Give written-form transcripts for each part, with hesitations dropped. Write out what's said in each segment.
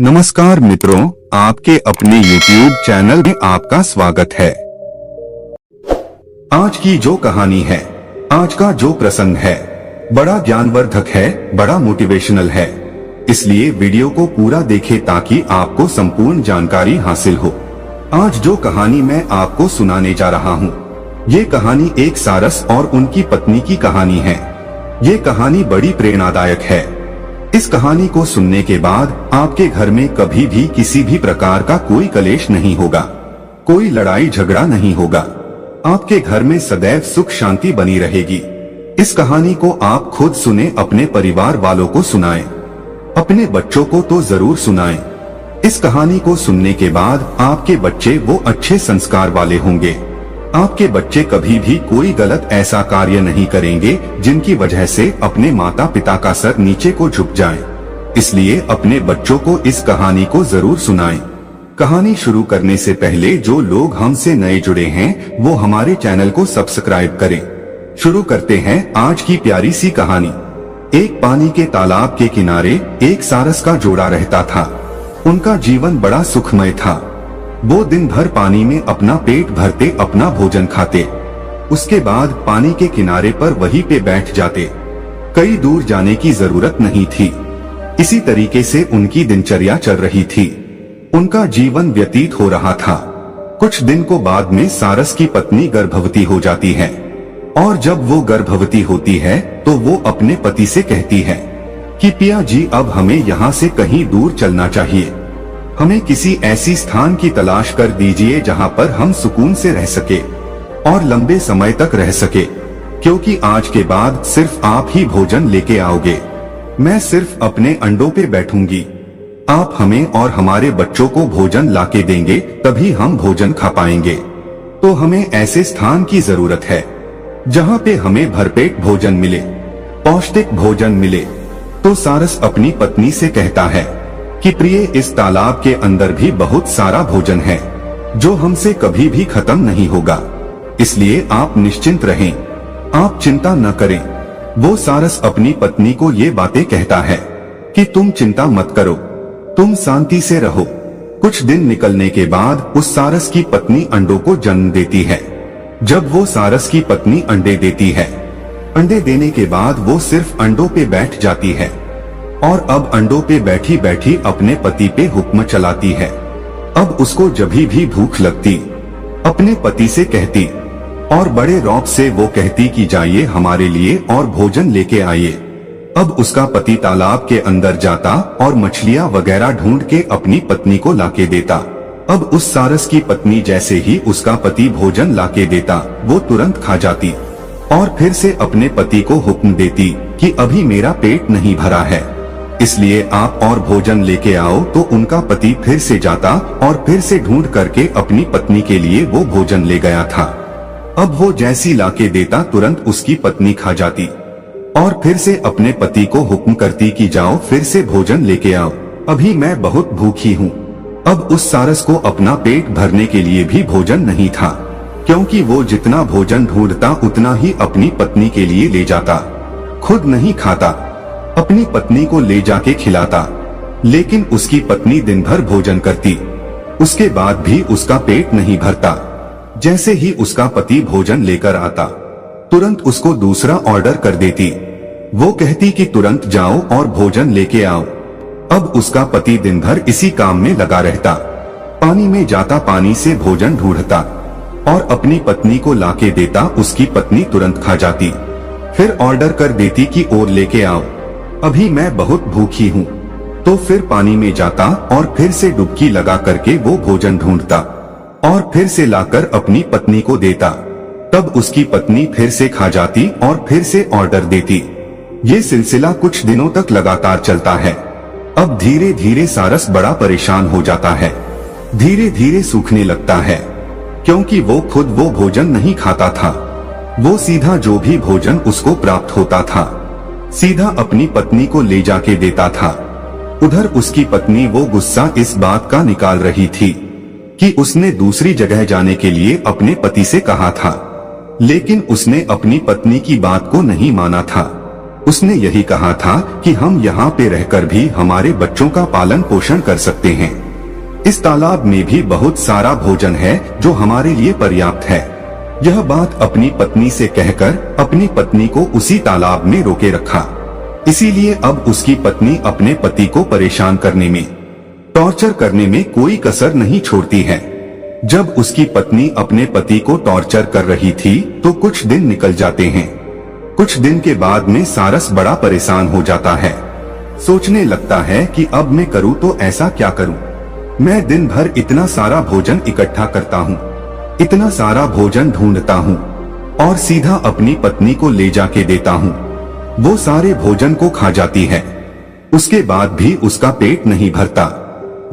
नमस्कार मित्रों, आपके अपने YouTube चैनल में आपका स्वागत है। आज की जो कहानी है, आज का जो प्रसंग है, बड़ा ज्ञानवर्धक है, बड़ा मोटिवेशनल है। इसलिए वीडियो को पूरा देखें ताकि आपको संपूर्ण जानकारी हासिल हो। आज जो कहानी मैं आपको सुनाने जा रहा हूँ, ये कहानी एक सारस और उनकी पत्नी की कहानी है। ये कहानी बड़ी प्रेरणादायक है। इस कहानी को सुनने के बाद आपके घर में कभी भी किसी भी प्रकार का कोई कलेश नहीं होगा, कोई लड़ाई झगड़ा नहीं होगा। आपके घर में सदैव सुख शांति बनी रहेगी। इस कहानी को आप खुद सुने, अपने परिवार वालों को सुनाएं, अपने बच्चों को तो जरूर सुनाएं। इस कहानी को सुनने के बाद आपके बच्चे वो अच्छे संस्कार वाले होंगे। आपके बच्चे कभी भी कोई गलत ऐसा कार्य नहीं करेंगे जिनकी वजह से अपने माता पिता का सर नीचे को झुक जाए। इसलिए अपने बच्चों को इस कहानी को जरूर सुनाएं। कहानी शुरू करने से पहले जो लोग हमसे नए जुड़े हैं वो हमारे चैनल को सब्सक्राइब करें। शुरू करते हैं आज की प्यारी सी कहानी। एक पानी के तालाब के किनारे एक सारस का जोड़ा रहता था। उनका जीवन बड़ा सुखमय था। वो दिन भर पानी में अपना पेट भरते, अपना भोजन खाते। उसके बाद पानी के किनारे पर वहीं पे बैठ जाते। कहीं दूर जाने की जरूरत नहीं थी। इसी तरीके से उनकी दिनचर्या चल रही थी। उनका जीवन व्यतीत हो रहा था। कुछ दिन को बाद में सारस की पत्नी गर्भवती हो जाती है और जब वो गर्भवती होती है तो वो अपने पति से कहती है कि पिया जी, अब हमें यहाँ से कहीं दूर चलना चाहिए। हमें किसी ऐसी स्थान की तलाश कर दीजिए जहाँ पर हम सुकून से रह सके और लंबे समय तक रह सके, क्योंकि आज के बाद सिर्फ आप ही भोजन लेके आओगे। मैं सिर्फ अपने अंडों पे बैठूंगी। आप हमें और हमारे बच्चों को भोजन लाके देंगे, तभी हम भोजन खा पाएंगे। तो हमें ऐसे स्थान की जरूरत है जहाँ पे हमें भरपेट भोजन मिले, पौष्टिक भोजन मिले। तो सारस अपनी पत्नी से कहता है कि प्रिय, इस तालाब के अंदर भी बहुत सारा भोजन है जो हमसे कभी भी खत्म नहीं होगा। इसलिए आप निश्चिंत रहें, आप चिंता न करें। वो सारस अपनी पत्नी को ये बातें कहता है कि तुम चिंता मत करो, तुम शांति से रहो। कुछ दिन निकलने के बाद उस सारस की पत्नी अंडों को जन्म देती है। जब वो सारस की पत्नी अंडे देती है, अंडे देने के बाद वो सिर्फ अंडों पे बैठ जाती है और अब अंडों पे बैठी बैठी अपने पति पे हुक्म चलाती है। अब उसको जभी भी भूख लगती अपने पति से कहती और बड़े रौब से वो कहती कि जाइए हमारे लिए और भोजन लेके आइए। अब उसका पति तालाब के अंदर जाता और मछलियां वगैरह ढूंढ के अपनी पत्नी को लाके देता। अब उस सारस की पत्नी जैसे ही उसका पति भोजन लाके देता, वो तुरंत खा जाती और फिर से अपने पति को हुक्म देती कि अभी मेरा पेट नहीं भरा है, इसलिए आप और भोजन लेके आओ। तो उनका पति फिर से जाता और फिर से ढूंढ करके अपनी पत्नी के लिए वो भोजन ले गया था। अब वो जैसी लाके देता, तुरंत उसकी पत्नी खा जाती और फिर से अपने पति को हुक्म करती कि जाओ फिर से भोजन लेके आओ, अभी मैं बहुत भूखी हूँ। अब उस सारस को अपना पेट भरने के लिए भी भोजन नहीं था, क्योंकि वो जितना भोजन ढूंढता उतना ही अपनी पत्नी के लिए ले जाता। खुद नहीं खाता, अपनी पत्नी को ले जाके खिलाता। लेकिन उसकी पत्नी दिन भर भोजन करती, उसके बाद भी उसका पेट नहीं भरता। जैसे ही उसका पति भोजन लेकर आता, तुरंत उसको दूसरा ऑर्डर कर देती। वो कहती कि तुरंत जाओ और भोजन लेके आओ। अब उसका पति दिन भर इसी काम में लगा रहता। पानी में जाता, पानी से भोजन ढूंढता और अपनी पत्नी को लाके देता। उसकी पत्नी तुरंत खा जाती, फिर ऑर्डर कर देती कि और लेके आओ, अभी मैं बहुत भूखी हूँ। तो फिर पानी में जाता और फिर से डुबकी लगा करके वो भोजन ढूंढता और फिर से लाकर अपनी पत्नी को देता। तब उसकी पत्नी फिर से खा जाती और फिर से ऑर्डर देती। ये सिलसिला कुछ दिनों तक लगातार चलता है। अब धीरे धीरे सारस बड़ा परेशान हो जाता है, धीरे धीरे सूखने लगता है, क्योंकि वो खुद वो भोजन नहीं खाता था। वो सीधा जो भी भोजन उसको प्राप्त होता था, सीधा अपनी पत्नी को ले जाके देता था। उधर उसकी पत्नी वो गुस्सा इस बात का निकाल रही थी कि उसने दूसरी जगह जाने के लिए अपने पति से कहा था, लेकिन उसने अपनी पत्नी की बात को नहीं माना था। उसने यही कहा था कि हम यहाँ पे रहकर भी हमारे बच्चों का पालन पोषण कर सकते हैं। इस तालाब में भी बहुत सारा भोजन है जो हमारे लिए पर्याप्त है। यह बात अपनी पत्नी से कहकर अपनी पत्नी को उसी तालाब में रोके रखा। इसीलिए अब उसकी पत्नी अपने पति को परेशान करने में, टॉर्चर करने में कोई कसर नहीं छोड़ती है। जब उसकी पत्नी अपने पति को टॉर्चर कर रही थी तो कुछ दिन निकल जाते हैं। कुछ दिन के बाद में सारस बड़ा परेशान हो जाता है। सोचने लगता है कि अब मैं करूँ तो ऐसा क्या करूँ। मैं दिन भर इतना सारा भोजन इकट्ठा करता हूँ, इतना सारा भोजन ढूंढता हूँ और सीधा अपनी पत्नी को ले जाके देता हूँ। वो सारे भोजन को खा जाती है। उसके बाद भी उसका पेट नहीं भरता।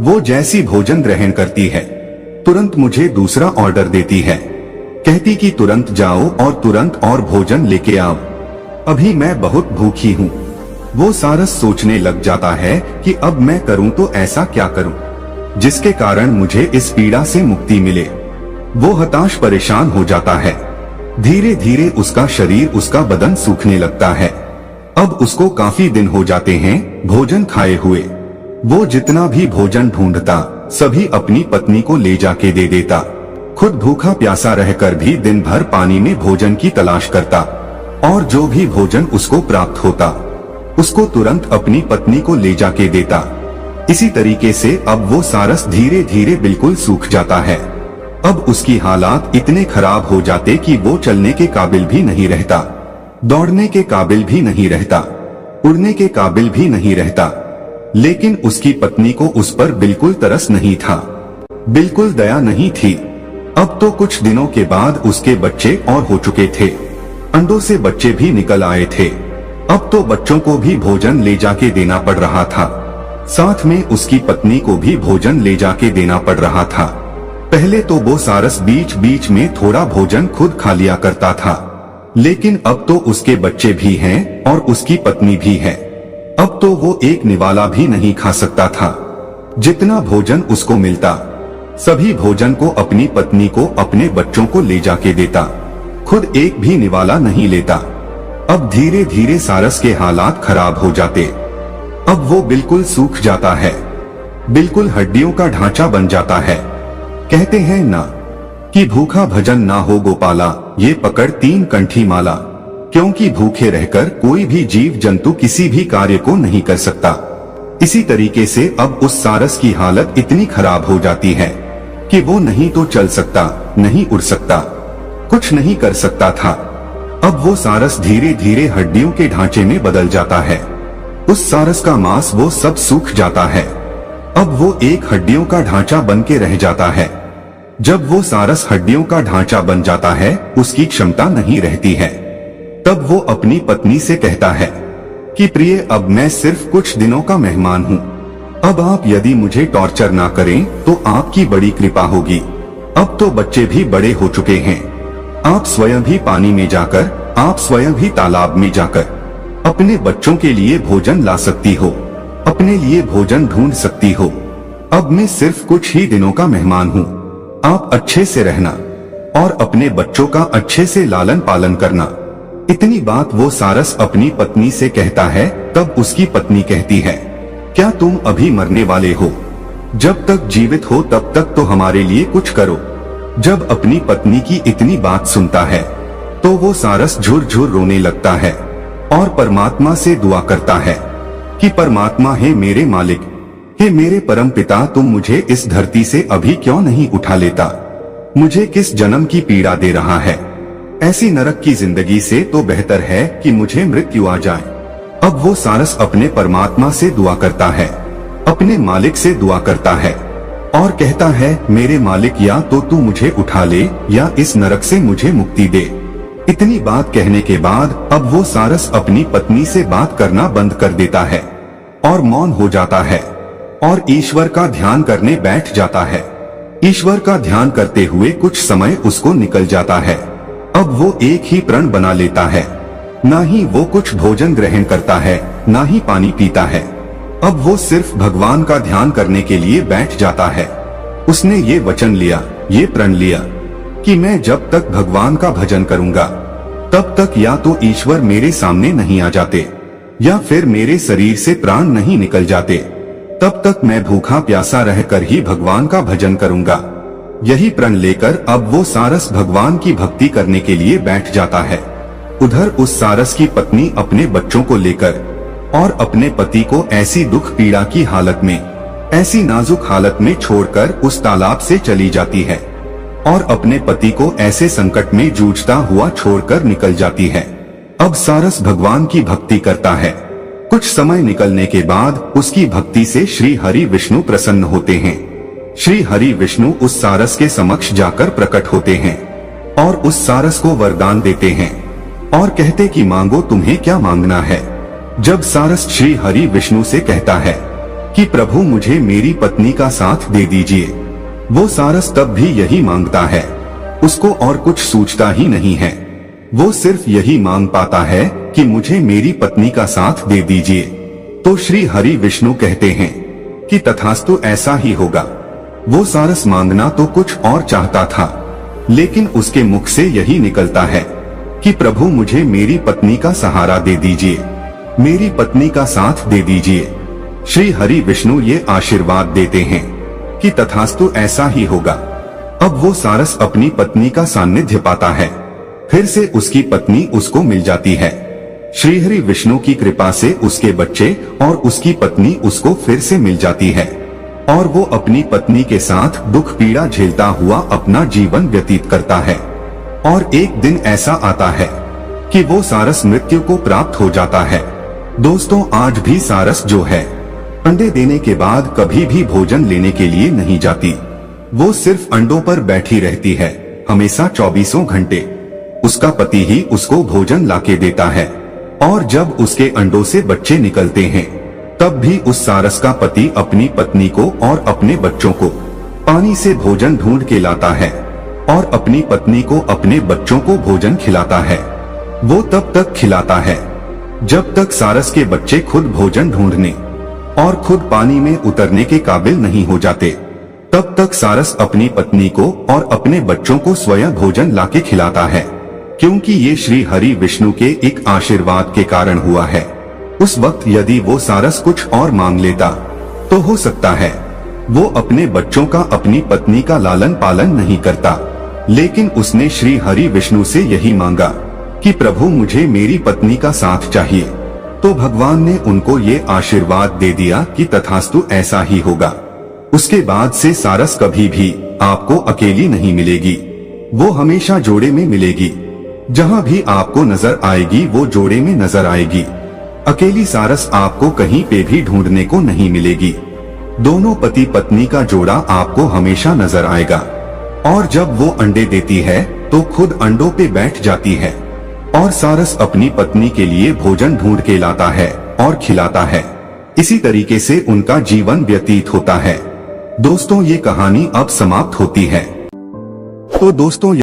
वो जैसी भोजन ग्रहण करती है तुरंत मुझे दूसरा ऑर्डर देती है। कहती कि तुरंत जाओ और तुरंत और भोजन लेके आओ, अभी मैं बहुत भूखी हूँ। वो सारस सोचने लग जाता है कि अब मैं करूँ तो ऐसा क्या करूँ जिसके कारण मुझे इस पीड़ा से मुक्ति मिले। वो हताश परेशान हो जाता है। धीरे धीरे उसका शरीर, उसका बदन सूखने लगता है। अब उसको काफी दिन हो जाते हैं भोजन खाए हुए। वो जितना भी भोजन ढूंढता सभी अपनी पत्नी को ले जाके दे देता। खुद भूखा प्यासा रहकर भी दिन भर पानी में भोजन की तलाश करता और जो भी भोजन उसको प्राप्त होता उसको तुरंत अपनी पत्नी को ले जाके देता। इसी तरीके से अब वो सारस धीरे धीरे बिल्कुल सूख जाता है। अब उसकी हालात इतने खराब हो जाते कि वो चलने के काबिल भी नहीं रहता, दौड़ने के काबिल भी नहीं रहता, उड़ने के काबिल भी नहीं रहता। लेकिन उसकी पत्नी को उस पर बिल्कुल तरस नहीं था, बिल्कुल दया नहीं थी। अब तो कुछ दिनों के बाद उसके बच्चे और हो चुके थे। अंडों से बच्चे भी निकल आए थे। अब तो बच्चों को भी भोजन ले जाके देना पड़ रहा था, साथ में उसकी पत्नी को भी भोजन ले जाके देना पड़ रहा था। पहले तो वो सारस बीच बीच में थोड़ा भोजन खुद खा लिया करता था, लेकिन अब तो उसके बच्चे भी हैं और उसकी पत्नी भी है। अब तो वो एक निवाला भी नहीं खा सकता था। जितना भोजन उसको मिलता सभी भोजन को अपनी पत्नी को, अपने बच्चों को ले जाके देता, खुद एक भी निवाला नहीं लेता। अब धीरे धीरे सारस के हालात खराब हो जाते। अब वो बिल्कुल सूख जाता है, बिल्कुल हड्डियों का ढांचा बन जाता है। कहते हैं ना कि भूखा भजन ना हो गोपाला, ये पकड़ 3 कंठी माला। क्योंकि भूखे रहकर कोई भी जीव जंतु किसी भी कार्य को नहीं कर सकता। इसी तरीके से अब उस सारस की हालत इतनी खराब हो जाती है कि वो नहीं तो चल सकता, नहीं उड़ सकता, कुछ नहीं कर सकता था। अब वो सारस धीरे धीरे हड्डियों के ढांचे में बदल जाता है। उस सारस का मांस वो सब सूख जाता है। अब वो एक हड्डियों का ढांचा बन के रह जाता है। जब वो सारस हड्डियों का ढांचा बन जाता है, उसकी क्षमता नहीं रहती है। तब वो अपनी पत्नी से कहता है कि प्रिय, अब मैं सिर्फ कुछ दिनों का मेहमान हूँ। अब आप यदि मुझे टॉर्चर ना करें तो आपकी बड़ी कृपा होगी। अब तो बच्चे भी बड़े हो चुके हैं। आप स्वयं भी पानी में जाकर, आप स्वयं भी तालाब में जाकर अपने बच्चों के लिए भोजन ला सकती हो, अपने लिए भोजन ढूंढ सकती हो। अब मैं सिर्फ कुछ ही दिनों का मेहमान हूँ। आप अच्छे से रहना और अपने बच्चों का अच्छे से लालन पालन करना। इतनी बात वो सारस अपनी पत्नी से कहता है। तब उसकी पत्नी कहती है, क्या तुम अभी मरने वाले हो? जब तक जीवित हो तब तक तो हमारे लिए कुछ करो। जब अपनी पत्नी की इतनी बात सुनता है तो वो सारस झुर-झुर रोने लगता है और परमात्मा से दुआ करता है कि परमात्मा, हे मेरे मालिक, हे मेरे परम पिता, तुम मुझे इस धरती से अभी क्यों नहीं उठा लेता? मुझे किस जन्म की पीड़ा दे रहा है? ऐसी नरक की जिंदगी से तो बेहतर है कि मुझे मृत्यु आ जाए। अब वो सारस अपने परमात्मा से दुआ करता है, अपने मालिक से दुआ करता है और कहता है, मेरे मालिक, या तो तू मुझे उठा ले या इस नरक से मुझे मुक्ति दे। इतनी बात कहने के बाद अब वो सारस अपनी पत्नी से बात करना बंद कर देता है और मौन हो जाता है और ईश्वर का ध्यान करने बैठ जाता है। ईश्वर का ध्यान करते हुए कुछ समय उसको निकल जाता है। अब वो एक ही प्रण बना लेता है, ना ही वो कुछ भोजन ग्रहण करता है, ना ही पानी पीता है। अब वो सिर्फ भगवान का ध्यान करने के लिए बैठ जाता है। उसने ये वचन लिया, ये प्रण लिया कि मैं जब तक भगवान का भजन करूंगा तब तक या तो ईश्वर मेरे सामने नहीं आ जाते या फिर मेरे शरीर से प्राण नहीं निकल जाते, तब तक मैं भूखा प्यासा रहकर ही भगवान का भजन करूंगा। यही प्रण लेकर अब वो सारस भगवान की भक्ति करने के लिए बैठ जाता है। उधर उस सारस की पत्नी अपने बच्चों को लेकर और अपने पति को ऐसी दुख पीड़ा की हालत में, ऐसी नाजुक हालत में छोड़कर उस तालाब से चली जाती है और अपने पति को ऐसे संकट में जूझता हुआ छोड़कर निकल जाती है। अब सारस भगवान की भक्ति करता है। कुछ समय निकलने के बाद उसकी भक्ति से श्री हरि विष्णु प्रसन्न होते हैं। श्री हरि विष्णु उस सारस के समक्ष जाकर प्रकट होते हैं और उस सारस को वरदान देते हैं और कहते कि मांगो, तुम्हें क्या मांगना है। जब सारस श्री हरि विष्णु से कहता है कि प्रभु मुझे मेरी पत्नी का साथ दे दीजिए, वो सारस तब भी यही मांगता है, उसको और कुछ सूझता ही नहीं है। वो सिर्फ यही मांग पाता है कि मुझे मेरी पत्नी का साथ दे दीजिए। तो श्री हरि विष्णु कहते हैं कि तथास्तु, ऐसा ही होगा। वो सारस मांगना तो कुछ और चाहता था, लेकिन उसके मुख से यही निकलता है कि प्रभु मुझे मेरी पत्नी का सहारा दे दीजिए, मेरी पत्नी का साथ दे दीजिए। श्री हरि विष्णु ये आशीर्वाद देते हैं कि तथास्तु, ऐसा ही होगा। अब वो सारस अपनी पत्नी का सानिध्य पाता है। फिर से उसकी पत्नी उसको मिल जाती है। श्रीहरि विष्णु की कृपा से उसके बच्चे और उसकी पत्नी उसको फिर से मिल जाती है और वो अपनी पत्नी के साथ दुख पीड़ा झेलता हुआ अपना जीवन व्यतीत करता है। और एक दिन ऐसा आता है कि वो सारस मृत्यु को प्राप्त हो जाता है। दोस्तों, आज भी सारस जो है, अंडे देने के बाद कभी भी भोजन लेने के लिए नहीं जाती। वो सिर्फ अंडों पर बैठी रहती है, हमेशा 24 घंटे। उसका पति ही उसको भोजन लाके देता है और जब उसके अंडों से बच्चे निकलते हैं, तब भी उस सारस का पति अपनी पत्नी को और अपने बच्चों को पानी से भोजन ढूंढ के लाता है और अपनी पत्नी को अपने बच्चों को भोजन खिलाता है। वो तब तक खिलाता है जब तक सारस के बच्चे खुद भोजन ढूंढने और खुद पानी में उतरने के काबिल नहीं हो जाते। तब तक सारस अपनी पत्नी को और अपने बच्चों को स्वयं भोजन लाके खिलाता है, क्योंकि ये श्री हरि विष्णु के एक आशीर्वाद के कारण हुआ है। उस वक्त यदि वो सारस कुछ और मांग लेता तो हो सकता है वो अपने बच्चों का, अपनी पत्नी का लालन पालन नहीं करता, लेकिन उसने श्री हरि विष्णु से यही मांगा कि प्रभु मुझे मेरी पत्नी का साथ चाहिए। तो भगवान ने उनको ये आशीर्वाद दे दिया कि तथास्तु, ऐसा ही होगा। उसके बाद से सारस कभी भी आपको अकेली नहीं मिलेगी, वो हमेशा जोड़े में मिलेगी। जहाँ भी आपको नजर आएगी वो जोड़े में नजर आएगी। अकेली सारस आपको कहीं पे भी ढूंढने को नहीं मिलेगी। दोनों पति पत्नी का जोड़ा आपको हमेशा नजर आएगा। और जब वो अंडे देती है तो खुद अंडों पे बैठ जाती है और सारस अपनी पत्नी के लिए भोजन ढूंढ के लाता है और खिलाता है। इसी तरीके से उनका जीवन व्यतीत होता है। दोस्तों, ये कहानी अब समाप्त होती है। तो दोस्तों,